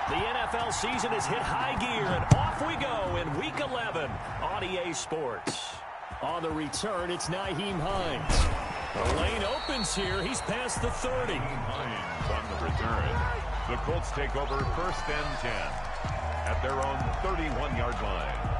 The NFL season has hit high gear, and off we go in Week 11 on EA Sports. On the return, it's Nyheim Hines. The lane opens here. He's past the 30. Hines on the return. The Colts take over 1st and 10 at their own 31-yard line.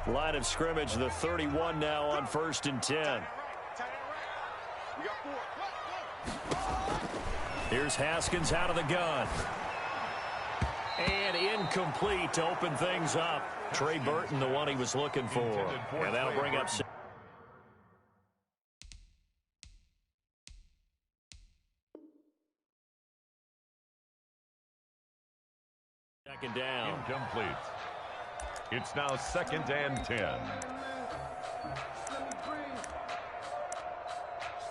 Line of scrimmage, the 31 now on 1st and 10. Here's Haskins out of the gun. And incomplete to open things up. Trey Burton, the one he was looking for. And that'll bring up... Second down. Incomplete. It's now 2nd and 10.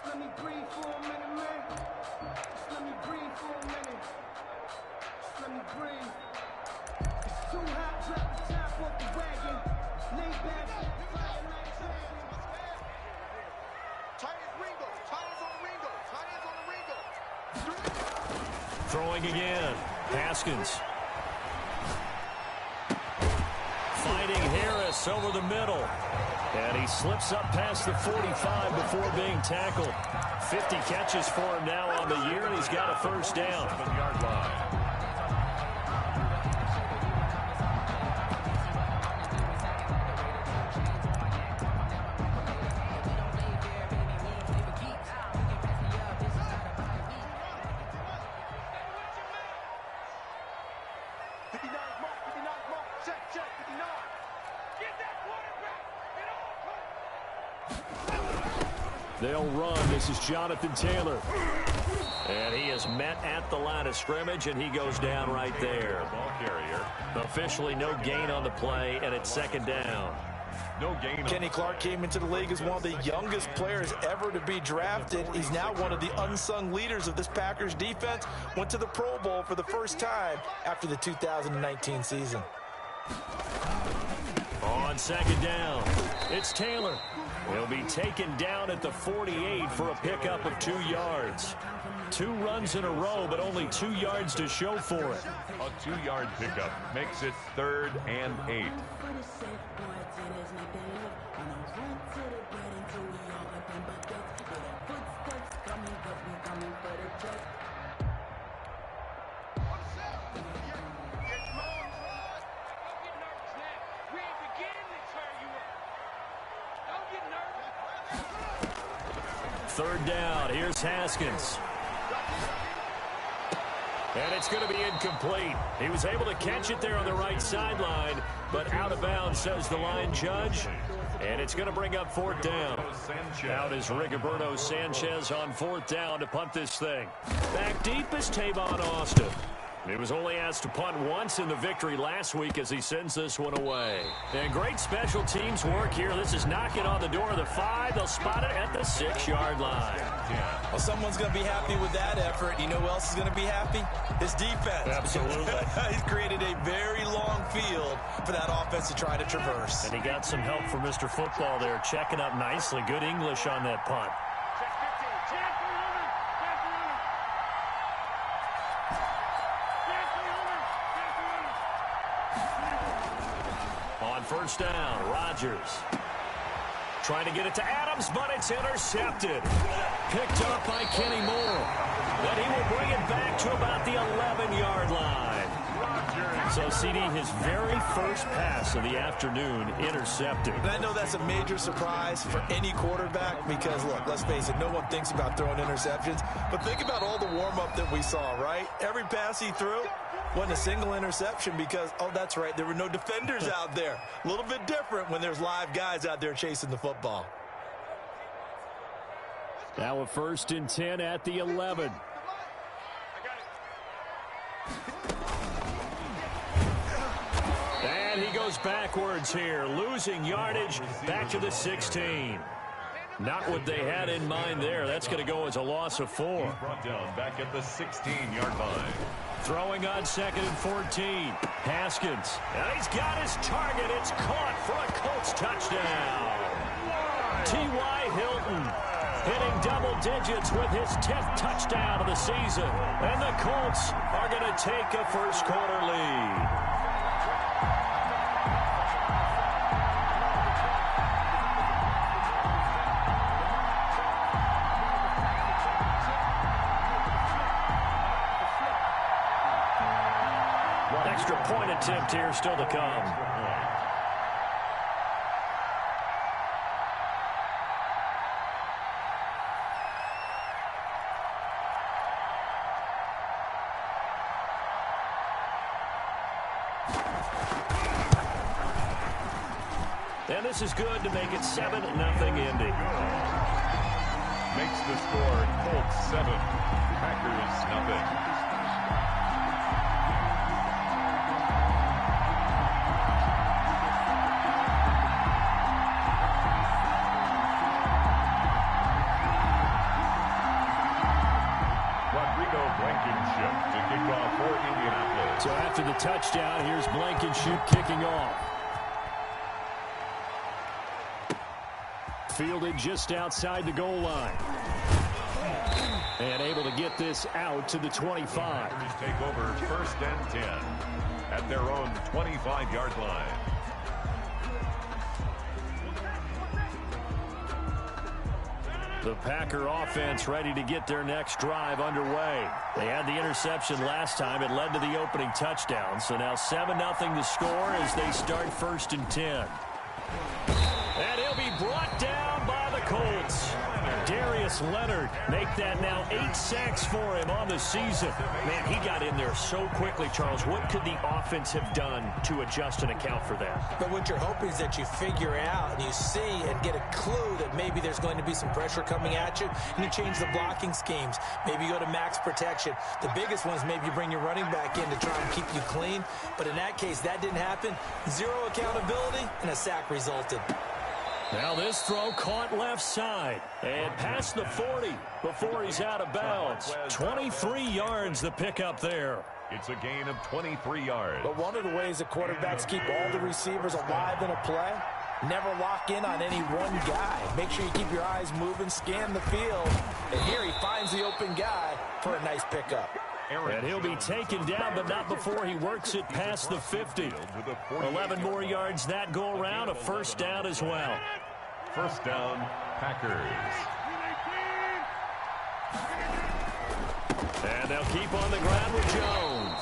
Let me breathe for a minute, man. Let me breathe for a minute. Let me breathe. It's too hot, drop the top off the wagon. Lay back, fire like tight as Ringo, tight as on Ringo, tight as on Ringo. Throwing again. Haskins. Fighting Harris over the middle. And he slips up past the 45 before being tackled. 50 catches for him now on the year, and he's got a 1st down. 7-yard line. They'll run. This is Jonathan Taylor. And he is met at the line of scrimmage, and he goes down right there. Ball carrier. Officially no gain on the play, and it's 2nd down. No gain. Kenny Clark came into the league as one of the youngest players ever to be drafted. He's now one of the unsung leaders of this Packers defense. Went to the Pro Bowl for the first time after the 2019 season. On 2nd down, it's Taylor. He'll be taken down at the 48 for a pickup of 2 yards. 2 runs in a row, but only 2 yards to show for it. A 2-yard pickup makes it 3rd and 8. Third down. Here's Haskins. And it's going to be incomplete. He was able to catch it there on the right sideline, but out of bounds, says the line judge. And it's going to bring up 4th down. Out is Rigoberto Sanchez on 4th down to punt this thing. Back deep is Tavon Austin. He was only asked to punt once in the victory last week as he sends this one away. And great special teams work here. This is knocking on the door of the 5. They'll spot it at the 6-yard line. Well, someone's going to be happy with that effort. You know who else is going to be happy? His defense. Absolutely. He's created a very long field for that offense to try to traverse. And he got some help from Mr. Football there, checking up nicely. Good English on that punt. On 1st down, Rodgers trying to get it to Adams, but it's intercepted. Picked up by Kenny Moore. Then he will bring it back to about the 11-yard line. So, CD, his very first pass of the afternoon intercepted. And I know that's a major surprise for any quarterback because, look, let's face it, no one thinks about throwing interceptions. But think about all the warm-up that we saw, right? Every pass he threw wasn't a single interception because, oh, that's right, there were no defenders out there. A little bit different when there's live guys out there chasing the football. Now a 1st and 10 at the 11. And he goes backwards here, losing yardage back to the 16. Not what they had in mind there. That's going to go as a loss of 4. He's brought down back at the 16-yard line. Throwing on 2nd and 14. Haskins. And he's got his target. It's caught for a Colts touchdown. T.Y. Hilton hitting double digits with his 10th touchdown of the season. And the Colts are going to take a first quarter lead. Extra point attempt here still to come. And this is good to make it 7-0 Indy. Makes the score Colts 7, Packers nothing. To kick off for Indianapolis. So after the touchdown, here's Blankenship kicking off. Fielded just outside the goal line. And able to get this out to the 25. Take over 1st and 10 at their own 25-yard line. The Packer offense ready to get their next drive underway. They had the interception last time. It led to the opening touchdown. So now 7-0 the score as they start 1st and 10. And he'll be brought down by the Colts. Darius Leonard make that now 8 sacks for him on the season. Man, he got in there so quickly, Charles. What could the offense have done to adjust and account for that? But what you're hoping is that you figure out and you see and get a clue that maybe there's going to be some pressure coming at you, and you change the blocking schemes. Maybe you go to max protection. The biggest one is maybe you bring your running back in to try and keep you clean. But in that case, that didn't happen. 0 accountability, and a sack resulted. Now this throw caught left side and past the 40 before he's out of bounds. 23 yards the pickup there. It's a gain of 23 yards. But one of the ways that quarterbacks keep all the receivers alive in a play, never lock in on any one guy. Make sure you keep your eyes moving, scan the field. And here he finds the open guy for a nice pickup. And he'll be taken down, but not before he works it past the 50. 11 more yards that go around, a first down as well. First down, Packers. And they'll keep on the ground with Jones.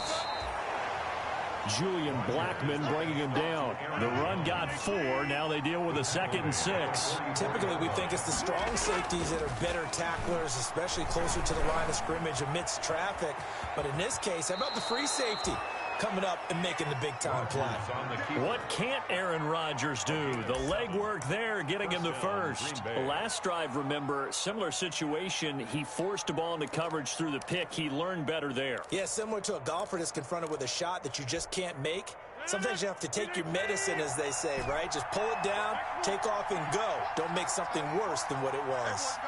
Julian Blackmon bringing him down. The run got 4. Now they deal with a 2nd and 6. Typically, we think it's the strong safeties that are better tacklers, especially closer to the line of scrimmage amidst traffic. But in this case, how about the free safety coming up and making the big-time play? What can't Aaron Rodgers do? The legwork there, getting him the first. The last drive, remember, similar situation. He forced a ball into coverage through the pick. He learned better there. Yeah, similar to a golfer that's confronted with a shot that you just can't make. Sometimes you have to take your medicine, as they say, right? Just pull it down, take off, and go. Don't make something worse than what it was.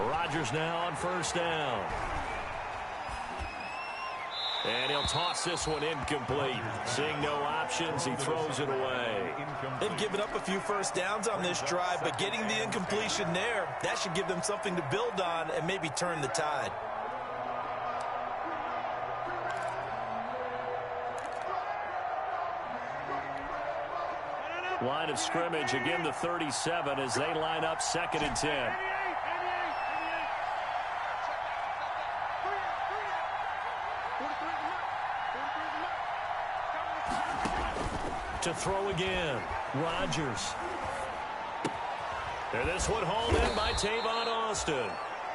Rodgers now on first down. And he'll toss this one incomplete. Seeing no options, he throws it away. They've given up a few first downs on this drive, but getting the incompletion there, that should give them something to build on and maybe turn the tide. Line of scrimmage, again the 37 as they line up 2nd and 10. To throw again, Rodgers. And this one hauled in by Tavon Austin.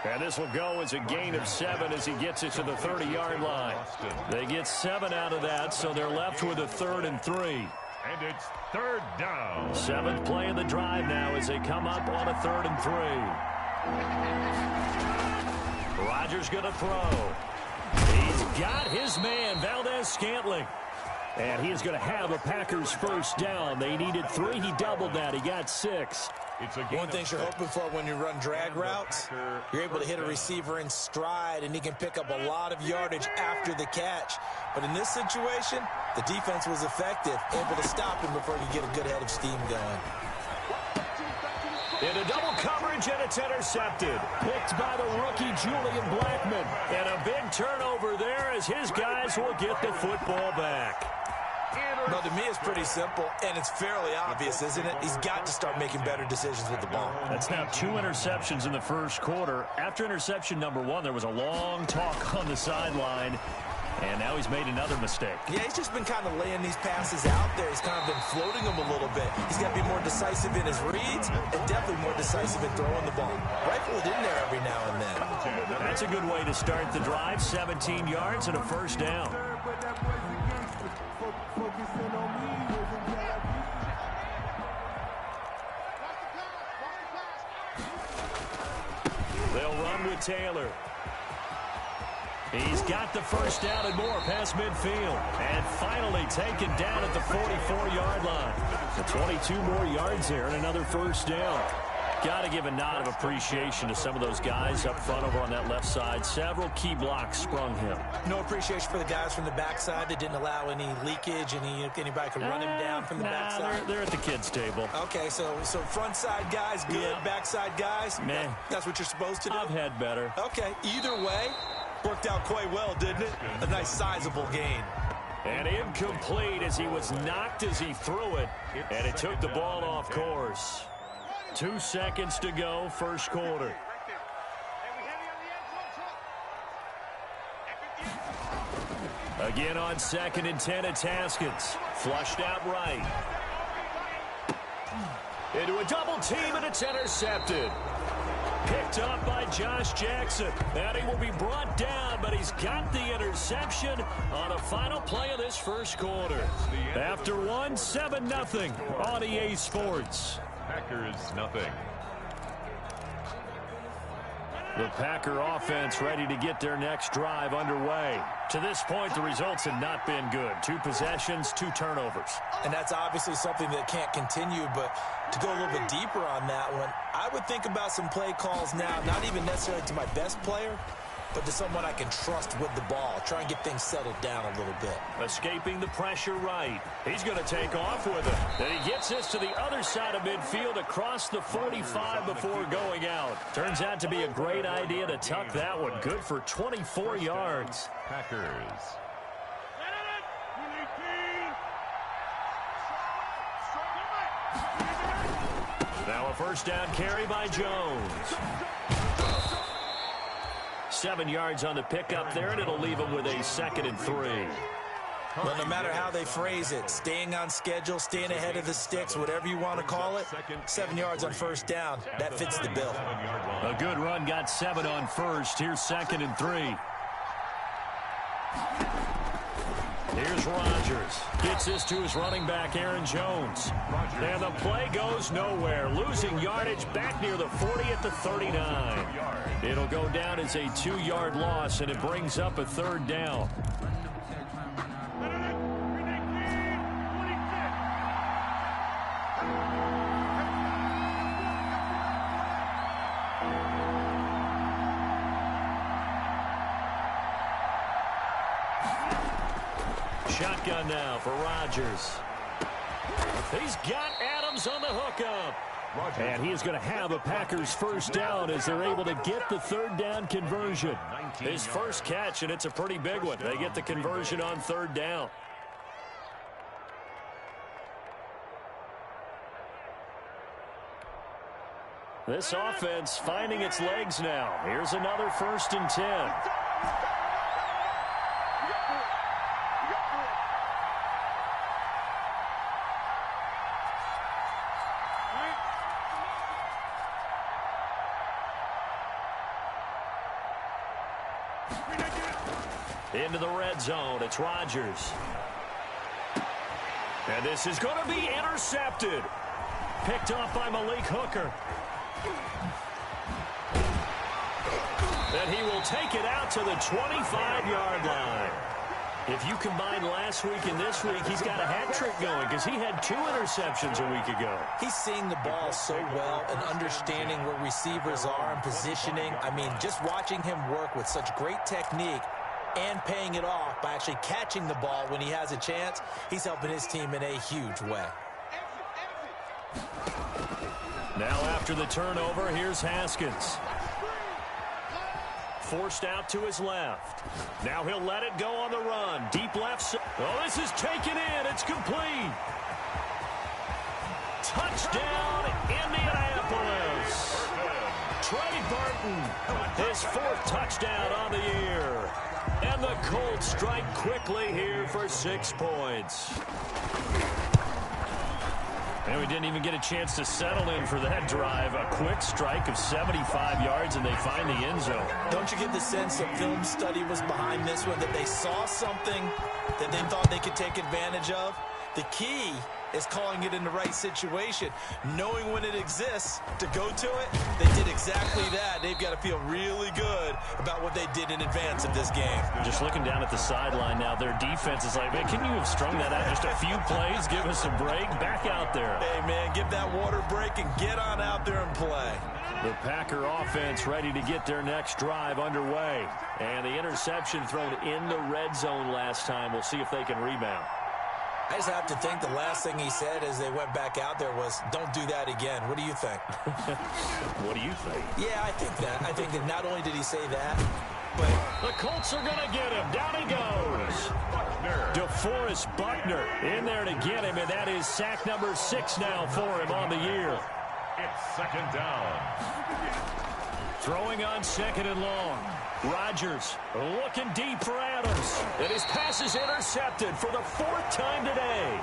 And this will go as a gain of 7 as he gets it to the 30-yard line. They get 7 out of that, so they're left with a 3rd and 3. And it's 3rd down. 7th play of the drive now as they come up on a 3rd and 3. Rodgers going to throw. He's got his man, Valdez-Scantling. And he is going to have a Packers first down. They needed 3. He doubled that. He got 6. One thing you're hoping for when you run drag routes, you're able to hit a receiver in stride, and he can pick up a lot of yardage after the catch. But in this situation, the defense was effective, able to stop him before he could get a good head of steam going. In a double coverage, and it's intercepted. Picked by the rookie, Julian Blackmon. And a big turnover there as his guys will get the football back. Well, to me, it's pretty simple, and it's fairly obvious, isn't it? He's got to start making better decisions with the ball. That's now 2 interceptions in the first quarter. After interception number 1, there was a long talk on the sideline, and now he's made another mistake. Yeah, he's just been kind of laying these passes out there. He's kind of been floating them a little bit. He's got to be more decisive in his reads and definitely more decisive in throwing the ball. Rifle it in there every now and then. That's a good way to start the drive. 17 yards and a first down. They'll run with Taylor. He's got the first down and more past midfield. And finally taken down at the 44-yard line. So 22 more yards there and another first down. Got to give a nod of appreciation to some of those guys up front over on that left side. Several key blocks sprung him. No appreciation for the guys from the backside that didn't allow any leakage, anybody could run him down from the backside. They're at the kids' table. Okay, so front side guys good, yeah. Backside guys, man, that's what you're supposed to do. I've had better. Okay, either way, worked out quite well, didn't it? A nice sizable gain. And incomplete as he was knocked as he threw it, and it took the ball off course. 2 seconds to go, first quarter. Again on 2nd and 10 at Haskins. Flushed out right. Into a double team, and it's intercepted. Picked up by Josh Jackson. And he will be brought down, but he's got the interception on a final play of this first quarter. After 1, 7-0 on EA Sports. Packers nothing. The Packer offense ready to get their next drive underway. To this point, the results have not been good. 2 possessions, 2 turnovers. And that's obviously something that can't continue, but to go a little bit deeper on that one, I would think about some play calls now, not even necessarily to my best player, but to someone I can trust with the ball. Try and get things settled down a little bit. Escaping the pressure right. He's going to take off with it. Then he gets this to the other side of midfield across the 45 before going out. Turns out to be a great idea to tuck that one. Good for 24 yards. Packers. Now a first down carry by Jones. 7 yards on the pickup there, and it'll leave him with a 2nd and 3. Well, no matter how they phrase it, staying on schedule, staying ahead of the sticks, whatever you want to call it, 7 yards on first down, that fits the bill. A good run, got 7 on first. Here's 2nd and 3. Here's Rodgers. Gets this to his running back, Aaron Jones. And the play goes nowhere. Losing yardage back near the 40 at the 39. It'll go down as a 2-yard loss, and it brings up a 3rd down. Shotgun now for Rodgers. He's got Adams on the hookup. And he is going to have a Packers first down as they're able to get the 3rd down conversion. His first catch, and it's a pretty big one. They get the conversion on 3rd down. This offense finding its legs now. Here's another 1st and 10. Into the red zone, it's Rodgers. And this is going to be intercepted. Picked off by Malik Hooker. And he will take it out to the 25-yard line. If you combine last week and this week, he's got a hat trick going because he had 2 interceptions a week ago. He's seeing the ball so well and understanding where receivers are and positioning. I mean, just watching him work with such great technique and paying it off by actually catching the ball when he has a chance, he's helping his team in a huge way. Now after the turnover, here's Haskins. Forced out to his left. Now he'll let it go on the run. Deep left side. Oh, this is taken in. It's complete. Touchdown, Indianapolis. Trey Burton, his 4th touchdown on the year. And the Colts strike quickly here for 6 points. And we didn't even get a chance to settle in for that drive. A quick strike of 75 yards, and they find the end zone. Don't you get the sense that film study was behind this one, that they saw something that they thought they could take advantage of? The key is calling it in the right situation, knowing when it exists to go to it. They did exactly that. They've got to feel really good about what they did in advance of this game. Just looking down at the sideline now, their defense is like, man, can you have strung that out just a few plays? Give us a break. Back out there. Hey, man, give that water break and get on out there and play. The Packer offense ready to get their next drive underway. And the interception thrown in the red zone last time. We'll see if they can rebound. I just have to think the last thing he said as they went back out there was, don't do that again. What do you think? What do you think? Yeah, I think that. I think that not only did he say that, but the Colts are going to get him. Down he goes. DeForest Buckner in there to get him, and that is sack number 6 now for him on the year. It's 2nd down. Throwing on 2nd and long. Rodgers looking deep for Adams. And his pass is intercepted for the 4th time today.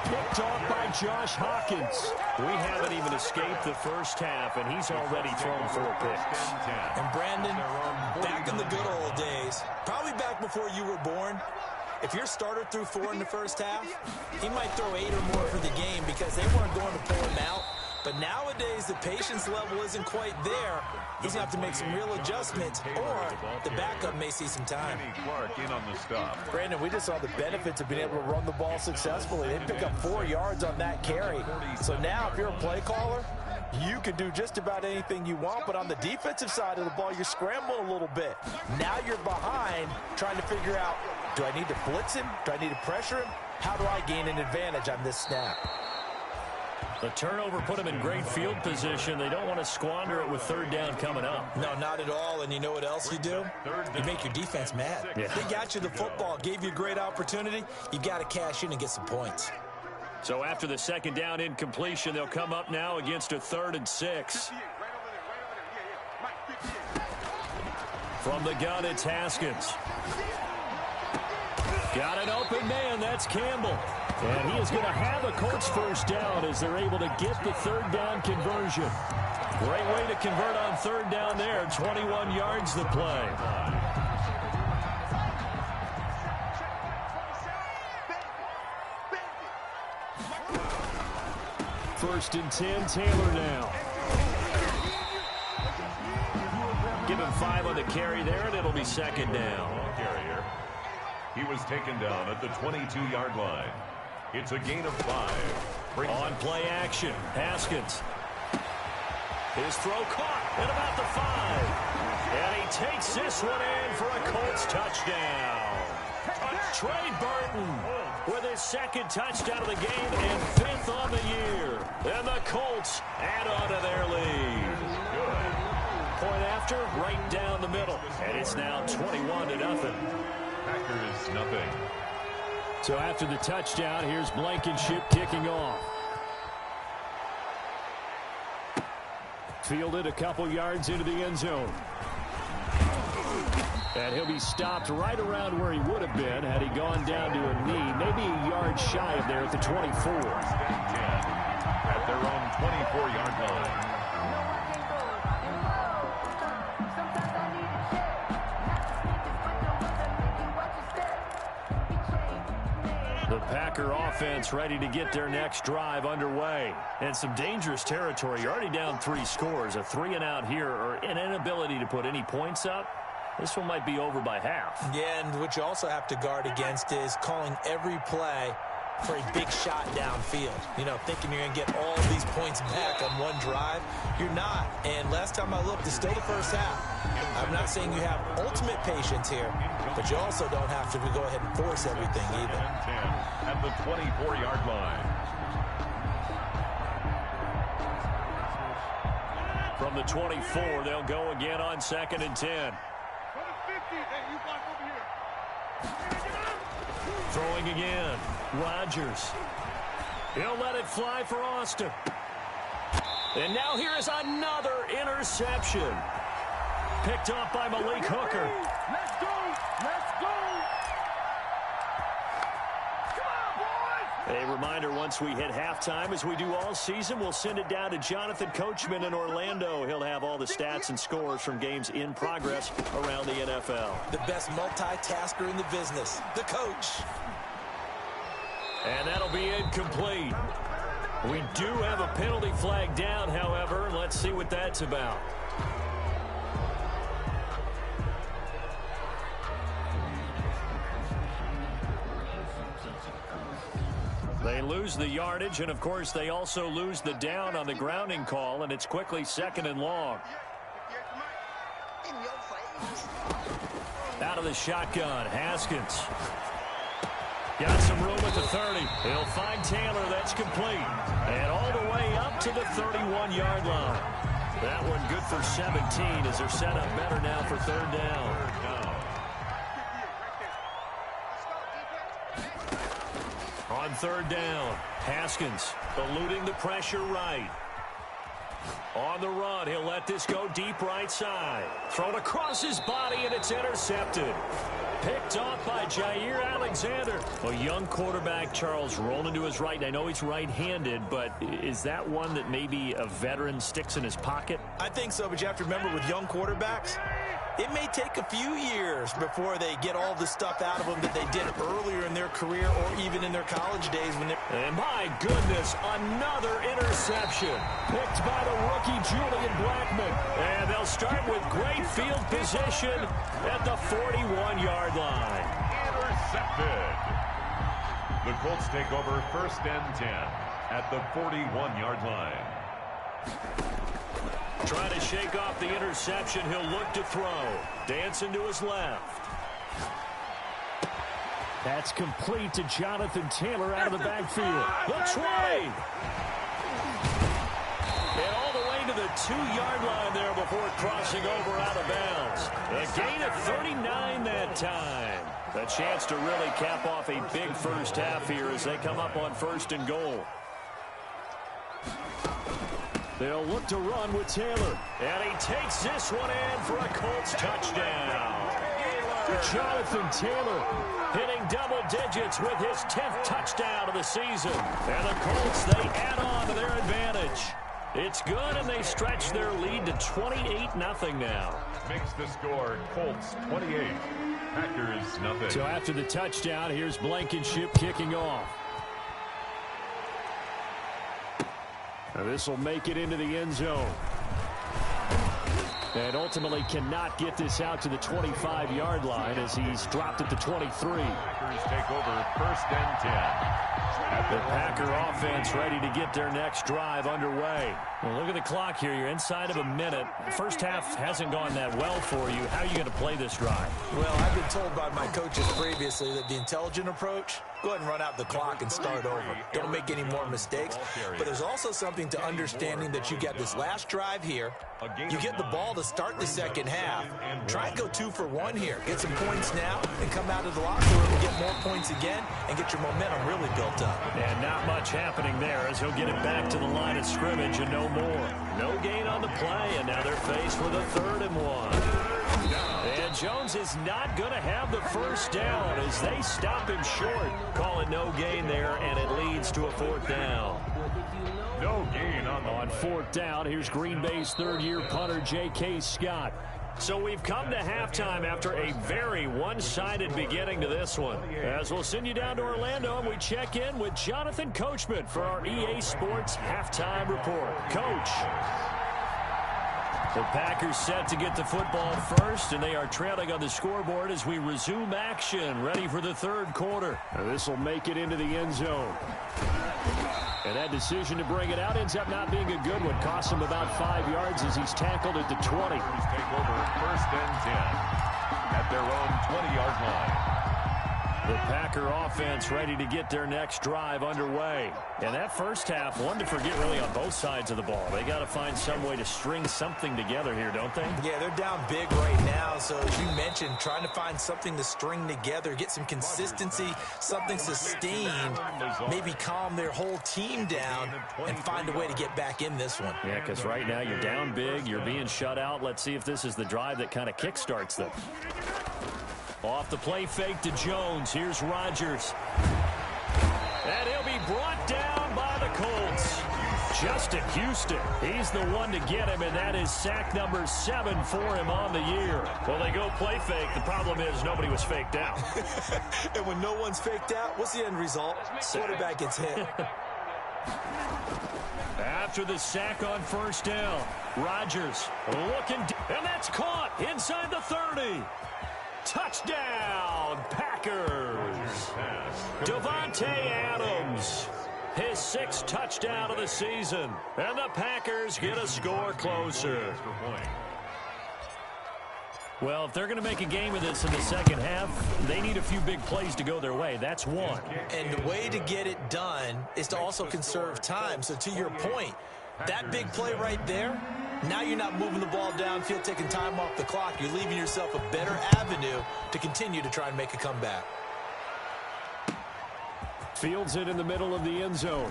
Picked off by Josh Hawkins. We haven't even escaped the first half, and he's already thrown 4 picks. And Brandon, back in the good old days, probably back before you were born, if your starter threw 4 in the first half, he might throw 8 or more for the game because they weren't going to pull him out. But nowadays, the patience level isn't quite there. He's going to have to make some real adjustments, or the backup may see some time. Clark in on the stop. Brandon, we just saw the benefits of being able to run the ball successfully. They pick up 4 yards on that carry. So now, if you're a play caller, you can do just about anything you want, but on the defensive side of the ball, you're scrambling a little bit. Now you're behind, trying to figure out, do I need to blitz him? Do I need to pressure him? How do I gain an advantage on this snap? The turnover put them in great field position. They don't want to squander it with 3rd down coming up. No, not at all. And you know what else you do? You make your defense mad. Yeah. They got you the football, gave you a great opportunity. You got to cash in and get some points. So after the 2nd down incompletion, they'll come up now against a 3rd and 6. From the gun, it's Haskins. Got an open man. That's Campbell. And he is going to have a Colts 1st down as they're able to get the 3rd down conversion. Great way to convert on 3rd down there. 21 yards the play. First and 10, Taylor now. Give him 5 on the carry there, and it'll be 2nd down. Carrier. He was taken down at the 22-yard line. It's a gain of 5. On play action, Haskins. His throw caught at about the 5. And he takes this one in for a Colts touchdown. Trey Burton with his 2nd touchdown of the game and 5th on the year. And the Colts add on to their lead. Good. Point after, right down the middle. And it's now 21-0. Packers nothing. So after the touchdown, here's Blankenship kicking off. Fielded a couple yards into the end zone. And he'll be stopped right around where he would have been had he gone down to a knee, maybe a yard shy of there at the 24. At their own 24-yard line. The Packer offense ready to get their next drive underway. And some dangerous territory. You're already down 3 scores. A 3-and-out here or an inability to put any points up. this one might be over by half. Yeah, and what you also have to guard against is calling every play for a big shot downfield. You know, thinking you're going to get all these points back on one drive. You're not. And last time I looked, it's still the first half. I'm not saying you have ultimate patience here, but you also don't have to go ahead and force everything either. 10 at the 24-yard line. From the 24, they'll go again on 2nd and 10. Throwing again. Rodgers. He'll let it fly for Austin. And now here is another interception. Picked off by Malik Hooker. Let's go! Let's go! Come on, boys! A reminder, once we hit halftime, as we do all season, we'll send it down to Jonathan Coachman in Orlando. He'll have all the stats and scores from games in progress around the NFL. The best multitasker in the business, the coach. And that'll be incomplete. We do have a penalty flag down, however. Let's see what that's about. They lose the yardage, and of course they also lose the down on the grounding call, and it's quickly 2nd and long. Out of the shotgun, Haskins. Got some room at the 30. He'll find Taylor. That's complete. And all the way up to the 31-yard line. That one good for 17 as they're set up better now for 3rd down. On 3rd down, Haskins eluding the pressure right. On the run, he'll let this go deep right side. Thrown across his body, and it's intercepted. Picked off by Jair Alexander. A young quarterback, Charles, rolling to his right. I know he's right-handed, but is that one that maybe a veteran sticks in his pocket? I think so, but you have to remember with young quarterbacks, it may take a few years before they get all the stuff out of them that they did earlier in their career or even in their college days. And my goodness, another interception. Picked by the rookie Julian Blackmon. And they'll start with great field position at the 41-yard line. Intercepted. The Colts take over 1st and 10 at the 41-yard line. Trying to shake off the interception. He'll look to throw. Dancing to his left. That's complete to Jonathan Taylor out of the backfield. The try. And all the way to the 2-yard line there before crossing over out of bounds. A gain of 39 that time. A chance to really cap off a big first half here as they come up on 1st and goal. They'll look to run with Taylor. And he takes this one in for a Colts touchdown. Jonathan Taylor hitting double digits with his 10th touchdown of the season. And the Colts, they add on to their advantage. It's good, and they stretch their lead to 28-0 now. Makes the score Colts 28, Packers nothing. So after the touchdown, here's Blankenship kicking off. This will make it into the end zone. And ultimately cannot get this out to the 25-yard line as he's dropped at the 23. Packers take over 1st and 10. The Packer offense ready to get their next drive underway. Well, look at the clock here. You're inside of a minute. The first half hasn't gone that well for you. How are you going to play this drive? Well, I've been told by my coaches previously that the intelligent approach, go ahead and run out the clock and start over. Don't make any more mistakes. But there's also something to understanding that you get this last drive here. You get the ball to start the second half. Try and go 2 for 1 here. Get some points now and come out of the locker room and get more points again and get your momentum really built up. And not much happening there as he'll get it back to the line of scrimmage and no more. No gain on the play, and now they're faced with a 3rd and 1. And Jones is not going to have the first down as they stop him short. Calling no gain there, and it leads to a 4th down. No gain on 4th down. Here's Green Bay's 3rd-year punter, J.K. Scott. So we've come to halftime after a very one-sided beginning to this one. As we'll send you down to Orlando, and we check in with Jonathan Coachman for our EA Sports Halftime Report. Coach. The Packers set to get the football first, and they are trailing on the scoreboard as we resume action, ready for the third quarter. This will make it into the end zone. And that decision to bring it out ends up not being a good one. Costs him about 5 yards as he's tackled at the 20. Take over first and 10 at their own 20-yard line. The Packer offense ready to get their next drive underway. And that first half, one to forget really on both sides of the ball. They got to find some way to string something together here, don't they? Yeah, they're down big right now. So as you mentioned, trying to find something to string together, get some consistency, something sustained, maybe calm their whole team down and find a way to get back in this one. Yeah, because right now you're down big, you're being shut out. Let's see if this is the drive that kind of kickstarts them. Off the play fake to Jones. Here's Rodgers. And he'll be brought down by the Colts. Justin Houston, he's the one to get him, and that is sack number 7 for him on the year. Well, they go play fake. The problem is nobody was faked out. And when no one's faked out, what's the end result? Quarterback gets hit. After the sack on first down, Rodgers looking, and that's caught inside the 30. Touchdown, Packers. Davante Adams, his 6th touchdown of the season. And the Packers get a score closer. Well, if they're going to make a game of this in the second half, they need a few big plays to go their way. That's one. And the way to get it done is to also conserve time. So to your point, that big play right there, now you're not moving the ball downfield, taking time off the clock. You're leaving yourself a better avenue to continue to try and make a comeback. Fields it in the middle of the end zone.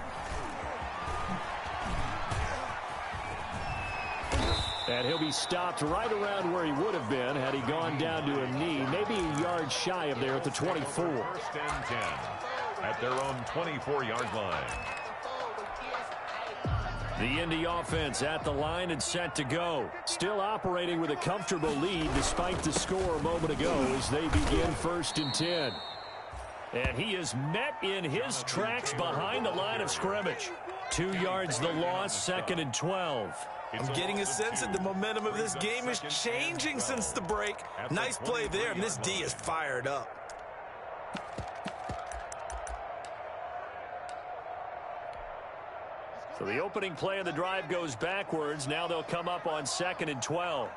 And he'll be stopped right around where he would have been had he gone down to a knee, maybe a yard shy of there at the 24. First and 10 at their own 24-yard line. The Indy offense at the line and set to go. Still operating with a comfortable lead despite the score a moment ago as they begin first and 10. And he is met in his tracks behind the line of scrimmage. 2 yards the loss, 2nd and 12. I'm getting a sense that the momentum of this game is changing since the break. Nice play there, and this D is fired up. So the opening play of the drive goes backwards. Now they'll come up on 2nd and 12.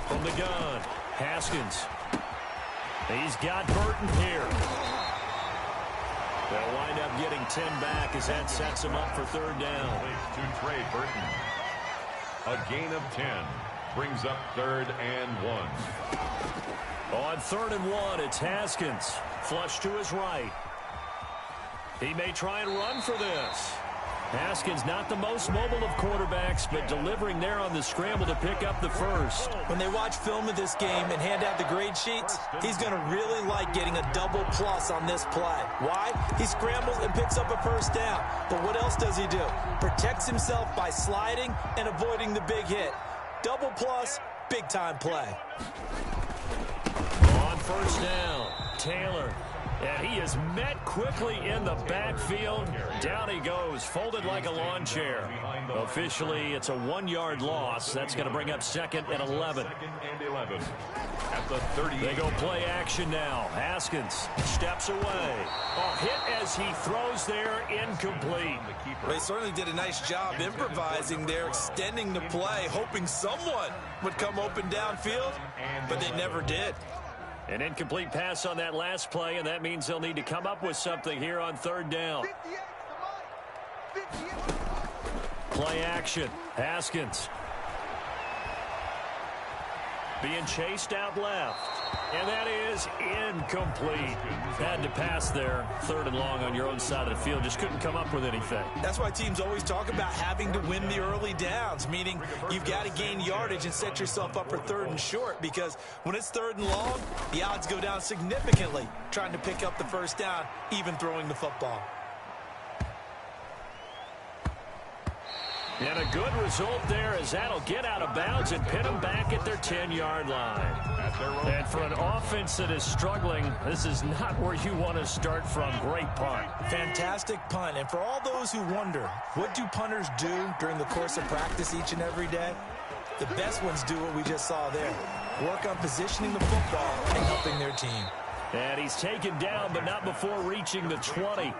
From the gun, Haskins. He's got Burton here. They'll wind up getting 10 back as that sets him up for 3rd down. To trade Burton. A gain of 10 brings up 3rd and 1. On 3rd and 1, it's Haskins. Flush to his right. He may try and run for this. Haskins not the most mobile of quarterbacks, but delivering there on the scramble to pick up the first. When they watch film of this game and hand out the grade sheets, he's going to really like getting a double plus on this play. Why? He scrambles and picks up a first down. But what else does he do? Protects himself by sliding and avoiding the big hit. Double plus, big time play. On first down, Taylor. And he is met quickly in the backfield. Down he goes, folded like a lawn chair. Officially, it's a 1-yard loss. That's going to bring up 2nd and 11. 2nd and 11 at the 30. They go play action now. Haskins steps away. A hit as he throws there, incomplete. They certainly did a nice job improvising there, extending the play, hoping someone would come open downfield, but they never did. An incomplete pass on that last play, and that means they'll need to come up with something here on 3rd down. Play action. Haskins. Being chased out left. And that is incomplete. Had to pass there. 3rd and long on your own side of the field. Just couldn't come up with anything. That's why teams always talk about having to win the early downs, meaning you've got to gain yardage and set yourself up for 3rd and short, because when it's 3rd and long, the odds go down significantly trying to pick up the first down, even throwing the football. And a good result there as that'll get out of bounds and pin them back at their 10-yard line. And for an offense that is struggling, this is not where you want to start from. Great punt. Fantastic punt. And for all those who wonder, what do punters do during the course of practice each and every day? The best ones do what we just saw there. Work on positioning the football and helping their team. And he's taken down, but not before reaching the 20.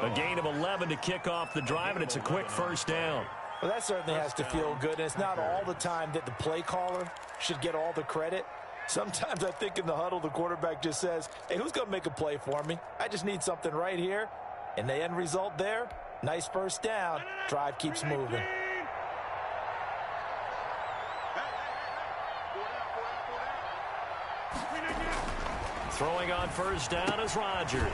A gain of 11 to kick off the drive, and it's a quick first down. Well, that certainly has to feel good, and it's not all the time that the play caller should get all the credit. Sometimes I think in the huddle, the quarterback just says, hey, who's going to make a play for me? I just need something right here. And the end result there, nice first down. Drive keeps moving. Throwing on first down is Rodgers.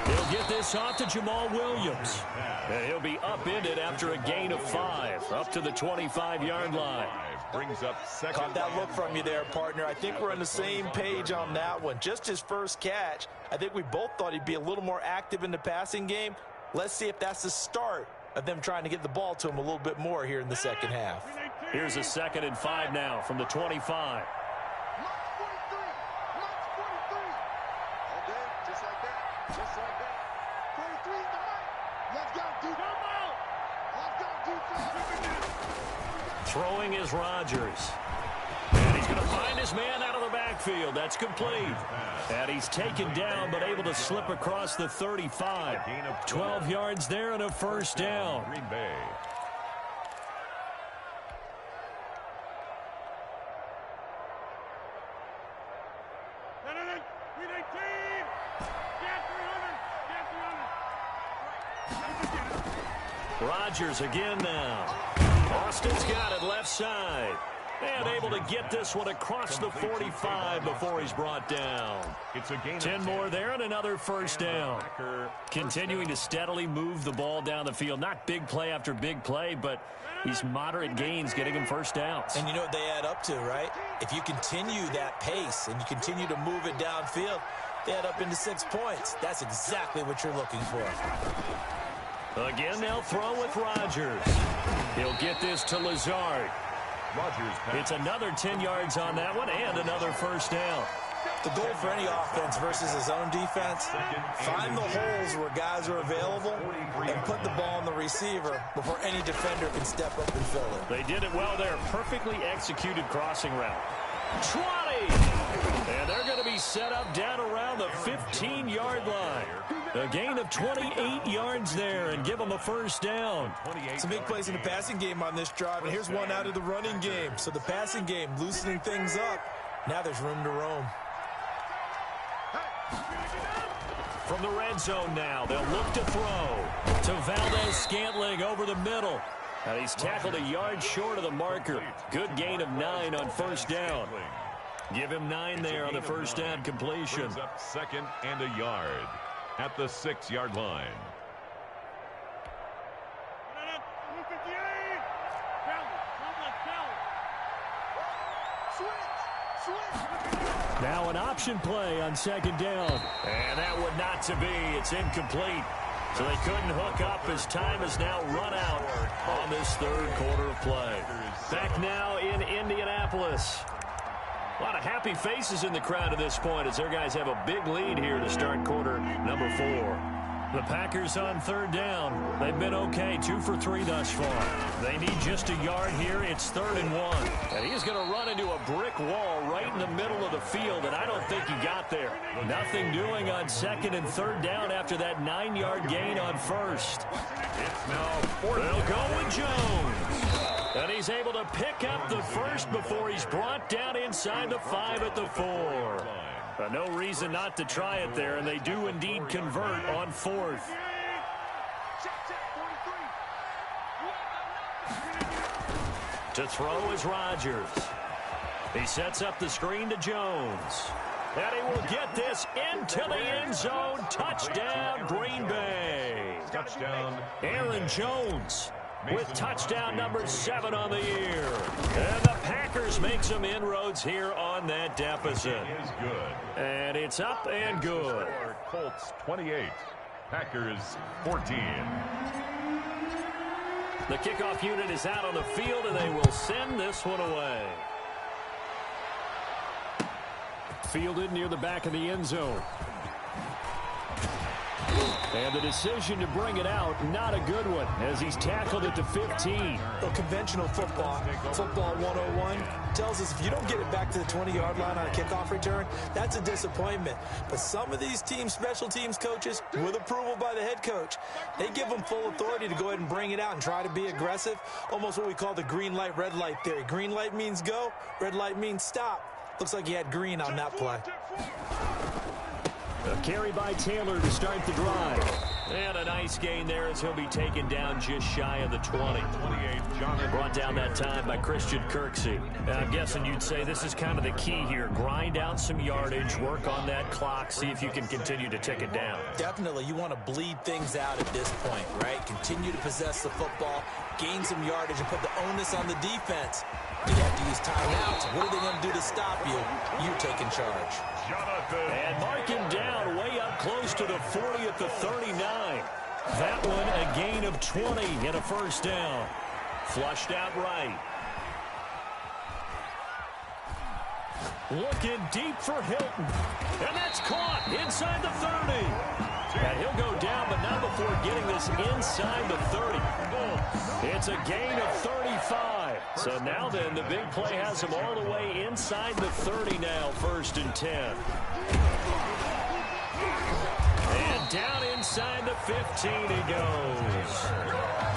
He'll get this off to Jamal Williams. And he'll be upended after a gain of 5, up to the 25-yard line. Brings up second. Caught that look from you there, partner. I think we're on the same page on that one. Just his first catch. I think we both thought he'd be a little more active in the passing game. Let's see if that's the start of them trying to get the ball to him a little bit more here in the second half. Here's a 2nd and 5 now from the 25. Throwing is Rodgers. And he's going to find his man out of the backfield. That's complete. And he's taken down but able to slip across the 35. 12 yards there and a first down. Green Bay. Rodgers again now. Austin's got it left side. And able to get this one across the 45 before he's brought down. It's a gain 10 more there and another first down. Continuing to steadily move the ball down the field. Not big play after big play, but these moderate gains getting him first downs. And you know what they add up to, right? If you continue that pace and you continue to move it downfield, they add up into 6 points. That's exactly what you're looking for. Again, they'll throw with Rodgers. He'll get this to Lazard. It's another 10 yards on that one and another first down. The goal for any offense versus his own defense, find the holes where guys are available and put the ball on the receiver before any defender can step up and fill it. They did it well there. Perfectly executed crossing route. 20! And they're going to be set up down around the 15-yard line. A gain of 28 yards there and give them a first down. Some big plays in the passing game on this drive, and here's one out of the running game. So the passing game loosening things up. Now there's room to roam. From the red zone now, they'll look to throw to Valdez-Scantling over the middle. And he's tackled a yard short of the marker. Good gain of 9 on first down. Give him 9 there on the first down completion. Brings up 2nd and a yard at the 6-yard line. Now an option play on 2nd down. And that would not to be. It's incomplete. So they couldn't hook up as time is now run out on this 3rd quarter of play. Back now in Indianapolis. A lot of happy faces in the crowd at this point as their guys have a big lead here to start quarter number 4. The Packers on 3rd down. They've been okay, 2 for 3 thus far. They need just a yard here. It's 3rd and 1. And he's going to run into a brick wall right in the middle of the field, and I don't think he got there. Nothing doing on 2nd and 3rd down after that 9-yard gain on 1st. It's now 4th. They'll go with Jones. And he's able to pick up the first before he's brought down inside the 5 at the 4. No reason not to try it there, and they do indeed convert on 4th. To throw is Rodgers. He sets up the screen to Jones. And he will get this into the end zone. Touchdown, Green Bay. Touchdown, Aaron Jones with touchdown number 7 on the year. And the Packers make some inroads here on that deficit. is good. And it's up and good. Colts 28, Packers 14. The kickoff unit is out on the field, and they will send this one away. Fielded near the back of the end zone. And the decision to bring it out, not a good one, as he's tackled it to 15. Well, conventional football 101, tells us if you don't get it back to the 20-yard line on a kickoff return, that's a disappointment. But some of these teams, special teams coaches, with approval by the head coach, they give them full authority to go ahead and bring it out and try to be aggressive, almost what we call the green light, red light theory. Green light means go, red light means stop. Looks like he had green on that play. A carry by Taylor to start the drive. And a nice gain there as he'll be taken down just shy of the 20. Brought down that time by Christian Kirksey. I'm guessing you'd say this is kind of the key here. Grind out some yardage, work on that clock, see if you can continue to tick it down. Definitely. You want to bleed things out at this point, right? Continue to possess the football, gain some yardage, and put the onus on the defense. You have to use timeouts. What are they going to do to stop you? You're taking charge. And mark him down way up close to the 40 at the 39. That one a gain of 20 and a first down. Flushed out right. Looking deep for Hilton. And that's caught inside the 30. And he'll go down, but not before getting this inside the 30. It's a gain of 35. So now then, the big play has him all the way inside the 30 now, 1st and 10. And down inside the 15 he goes.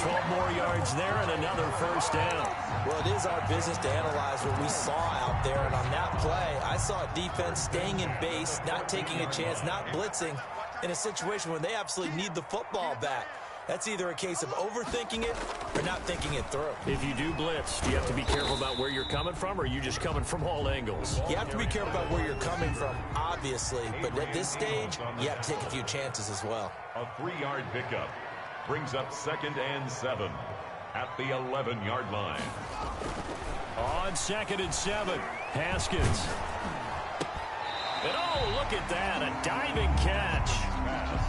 12 more yards there and another first down. Well, it is our business to analyze what we saw out there. And on that play, I saw a defense staying in base, not taking a chance, not blitzing in a situation where they absolutely need the football back. That's either a case of overthinking it or not thinking it through. If you do blitz, do you have to be careful about where you're coming from, or are you just coming from all angles? You have to be careful about where you're coming from, obviously. But at this stage, you have to take a few chances as well. A 3-yard pickup brings up 2nd and 7 at the 11-yard line. On 2nd and 7, Haskins. And oh, look at that, a diving catch.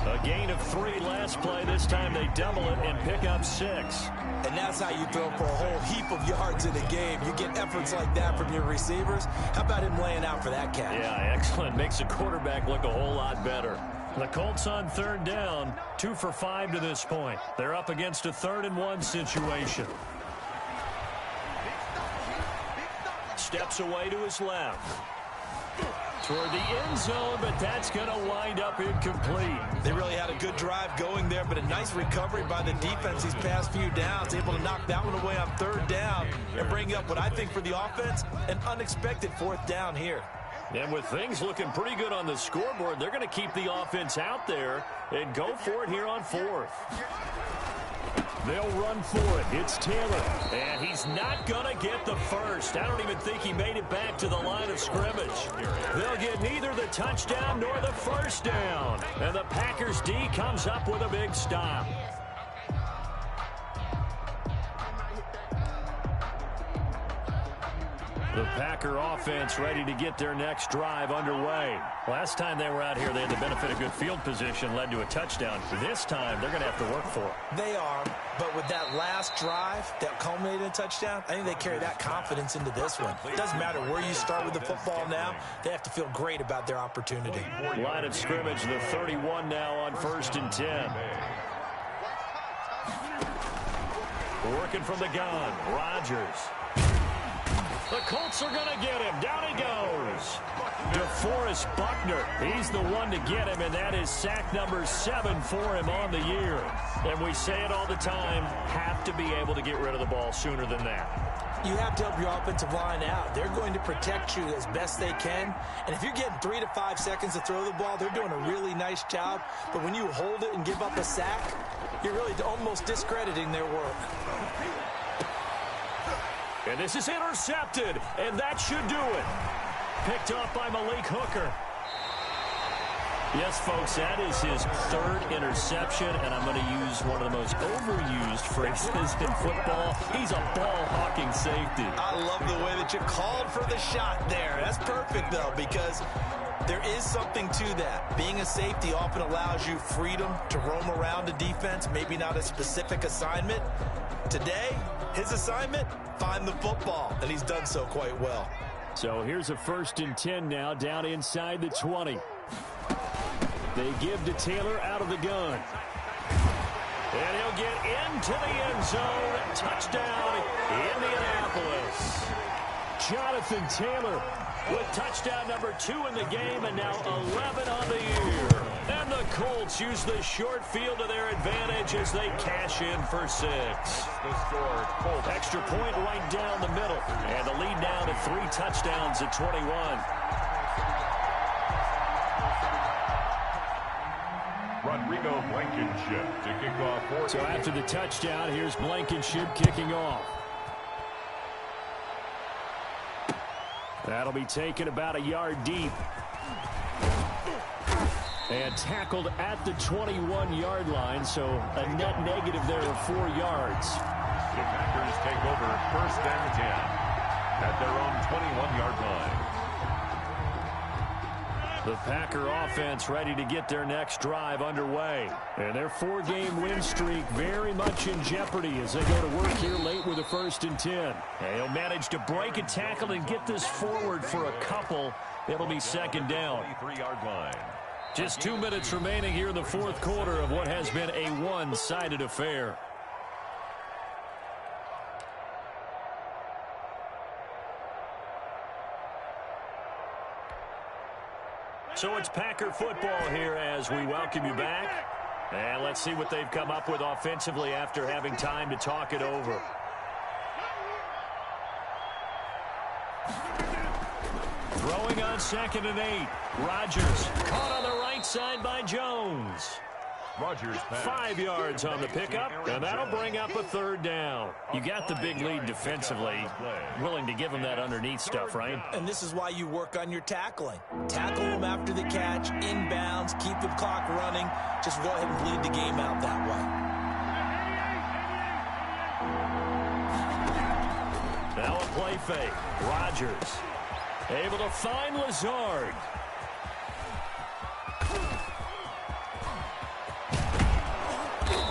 A gain of 3 last play. This time they double it and pick up 6. And that's how you throw for a whole heap of yards in a game. You get efforts like that from your receivers. How about him laying out for that catch? Yeah, excellent. Makes the quarterback look a whole lot better. The Colts on 3rd down, 2 for 5 to this point. They're up against a 3rd and 1 situation. Steps away to his left. Toward the end zone, but that's going to wind up incomplete. They really had a good drive going there, but a nice recovery by the defense these past few downs, able to knock that one away on 3rd down and bring up what I think for the offense, an unexpected 4th down here. And with things looking pretty good on the scoreboard, they're going to keep the offense out there and go for it here on 4th. They'll run for it. It's Taylor. And he's not going to get the first. I don't even think he made it back to the line of scrimmage. They'll get neither the touchdown nor the first down. And the Packers D comes up with a big stop. The Packer offense ready to get their next drive underway. Last time they were out here, they had the benefit of good field position, led to a touchdown. This time, they're going to have to work for it. They are, but with that last drive that culminated in a touchdown, I think they carry that confidence into this one. It doesn't matter where you start with the football now. They have to feel great about their opportunity. Line of scrimmage, the 31 now on 1st and 10. Working from the gun, Rodgers. The Colts are going to get him. Down he goes. DeForest Buckner. He's the one to get him, and that is sack number 7 for him on the year. And we say it all the time, have to be able to get rid of the ball sooner than that. You have to help your offensive line out. They're going to protect you as best they can. And if you're getting 3 to 5 seconds to throw the ball, they're doing a really nice job. But when you hold it and give up a sack, you're really almost discrediting their work. And this is intercepted, and that should do it. Picked off by Malik Hooker. Yes, folks, that is his 3rd interception, and I'm going to use one of the most overused phrases in football. He's a ball-hawking safety. I love the way that you called for the shot there. That's perfect, though, because There is something to that. Being a safety often allows you freedom to roam around the defense, maybe not a specific assignment. Today, his assignment, find the football, and he's done so quite well. So here's a 1st and 10 now, down inside the 20. They give to Taylor out of the gun. And he'll get into the end zone. Touchdown, Indianapolis. Jonathan Taylor with touchdown number 2 in the game, and now 11 on the year. And the Colts use the short field to their advantage as they cash in for 6. The score, Colts. Extra point right down the middle. And the lead down to 3 touchdowns at 21. Rodrigo Blankenship to kick off. So after the touchdown, here's Blankenship kicking off. That'll be taken about a yard deep. And tackled at the 21-yard line, so a net negative there of 4 yards. The Packers take over 1st and 10 at their own 21-yard line. The Packer offense ready to get their next drive underway. And their 4-game win streak very much in jeopardy as they go to work here late with a 1st and 10. And he'll manage to break a tackle and get this forward for a couple. It'll be 2nd down. 23-yard line. Just 2 minutes remaining here in the 4th quarter of what has been a one-sided affair. So it's Packer football here as we welcome you back. And let's see what they've come up with offensively after having time to talk it over. Throwing on 2nd and 8. Rodgers caught on the right side by Jones. Rodgers pass. 5 yards on the pickup, and that'll bring up a 3rd down. You got the big lead defensively. Willing to give them that underneath stuff, right? And this is why you work on your tackling. Tackle them after the catch, inbounds, keep the clock running. Just go ahead and bleed the game out that way. Now a play fake. Rodgers able to find Lazard.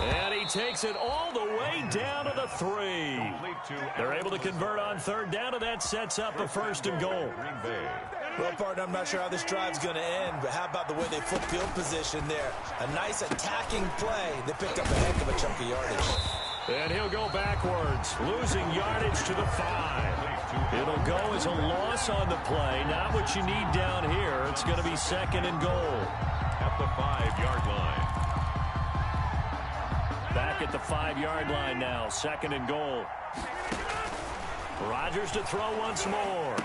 And he takes it all the way down to the 3. They're able to convert on 3rd down, and that sets up a 1st and goal. Well, partner, I'm not sure how this drive's going to end, but how about the way they flip field position there? A nice attacking play. They picked up a heck of a chunk of yardage. And he'll go backwards, losing yardage to the 5. It'll go as a loss on the play. Not what you need down here. It's going to be 2nd and goal. At the 5-yard line. Back at the 5-yard line now. 2nd and goal. Rodgers to throw once more.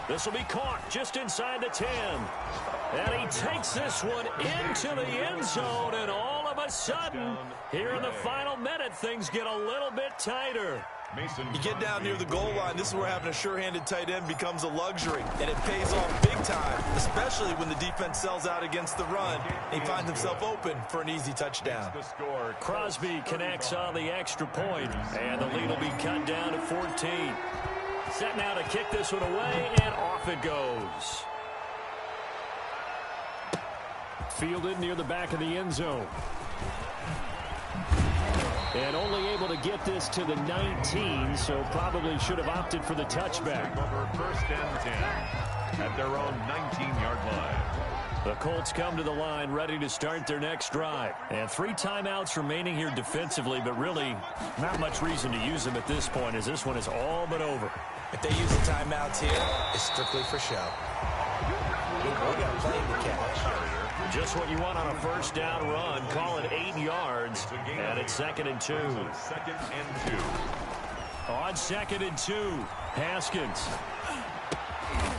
This will be caught just inside the 10. And he takes this one into the end zone, and all of a sudden, here in the final minute, things get a little bit tighter. You get down near the goal line, this is where having a sure-handed tight end becomes a luxury, and it pays off big time, especially when the defense sells out against the run, and he finds himself open for an easy touchdown. Crosby connects on the extra point, and the lead will be cut down to 14. Set now to kick this one away, and off it goes. Fielded near the back of the end zone. And only able to get this to the 19, so probably should have opted for the touchback. Over 1st and 10 at their own 19-yard line. The Colts come to the line ready to start their next drive. And 3 timeouts remaining here defensively, but really not much reason to use them at this point as this one is all but over. If they use the timeouts here, it's strictly for show. We got to play the catch. Just what you want on a 1st down run. Call it 8 yards, and it's 2nd and 2. 2nd and 2. On 2nd and 2, Haskins.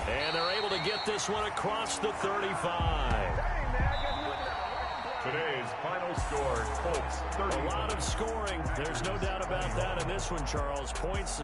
And they're able to get this one across the 35. Today's final score, Colts 30. A lot of scoring. There's no doubt about that in this one, Charles. Points.